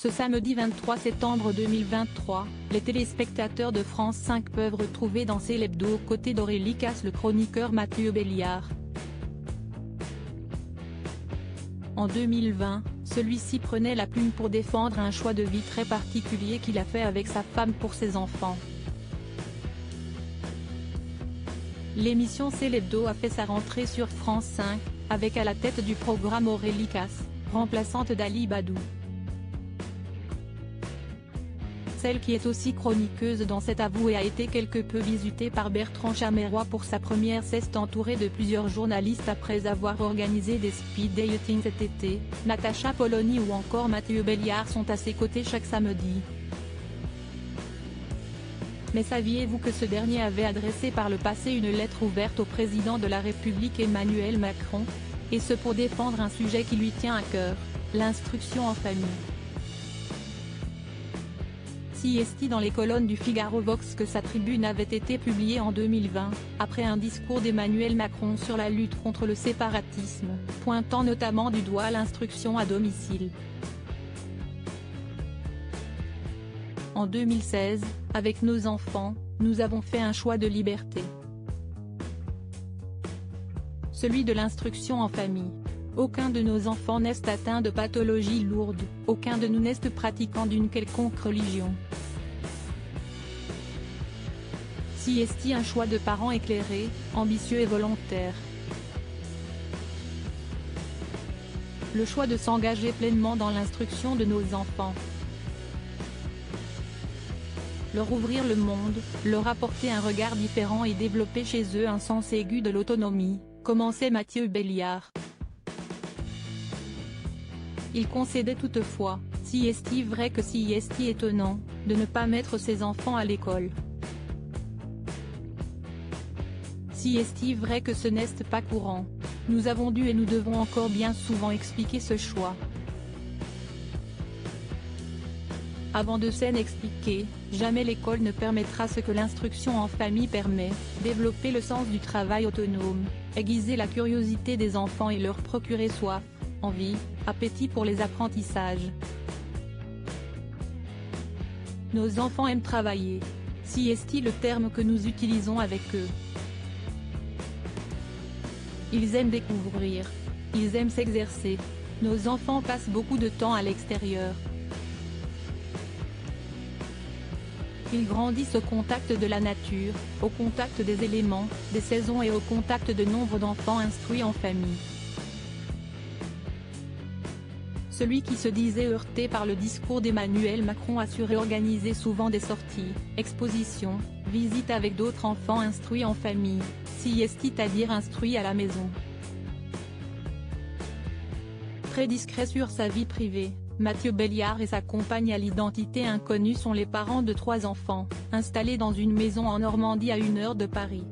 Ce samedi 23 septembre 2023, les téléspectateurs de France 5 peuvent retrouver dans Célébdo aux côtés d'Aurélie Casse le chroniqueur Mathieu Belliard. En 2020, celui-ci prenait la plume pour défendre un choix de vie très particulier qu'il a fait avec sa femme pour ses enfants. L'émission Célébdo a fait sa rentrée sur France 5, avec à la tête du programme Aurélie Casse, remplaçante d'Ali Badou. Celle qui est aussi chroniqueuse dans cet avoué a été quelque peu visitée par Bertrand Chameroy pour sa première sieste entourée de plusieurs journalistes après avoir organisé des speed dating cet été. Natacha Polony ou encore Mathieu Belliard sont à ses côtés chaque samedi. Mais saviez-vous que ce dernier avait adressé par le passé une lettre ouverte au président de la République Emmanuel Macron, et ce pour défendre un sujet qui lui tient à cœur, l'instruction en famille. Si est-il dans les colonnes du Figaro Vox que sa tribune avait été publiée en 2020, après un discours d'Emmanuel Macron sur la lutte contre le séparatisme, pointant notamment du doigt l'instruction à domicile. En 2016, avec nos enfants, nous avons fait un choix de liberté. Celui de l'instruction en famille. Aucun de nos enfants n'est atteint de pathologies lourdes, aucun de nous n'est pratiquant d'une quelconque religion. Si est-il un choix de parents éclairés, ambitieux et volontaires. Le choix de s'engager pleinement dans l'instruction de nos enfants. Leur ouvrir le monde, leur apporter un regard différent et développer chez eux un sens aigu de l'autonomie, commençait Mathieu Belliard. Il concédait toutefois, si est-il vrai que si est-il étonnant, de ne pas mettre ses enfants à l'école. Si est-il vrai que ce n'est pas courant. Nous avons dû et nous devons encore bien souvent expliquer ce choix. Avant de s'en expliquer, jamais l'école ne permettra ce que l'instruction en famille permet, développer le sens du travail autonome, aiguiser la curiosité des enfants et leur procurer soif, envie, appétit pour les apprentissages. Nos enfants aiment travailler. Si est-il le terme que nous utilisons avec eux. Ils aiment découvrir. Ils aiment s'exercer. Nos enfants passent beaucoup de temps à l'extérieur. Ils grandissent au contact de la nature, au contact des éléments, des saisons et au contact de nombre d'enfants instruits en famille. Celui qui se disait heurté par le discours d'Emmanuel Macron a su réorganiser souvent des sorties, expositions, visites avec d'autres enfants instruits en famille, si est-il à dire instruits à la maison. Très discret sur sa vie privée, Mathieu Belliard et sa compagne à l'identité inconnue sont les parents de 3 enfants, installés dans une maison en Normandie à 1 heure de Paris.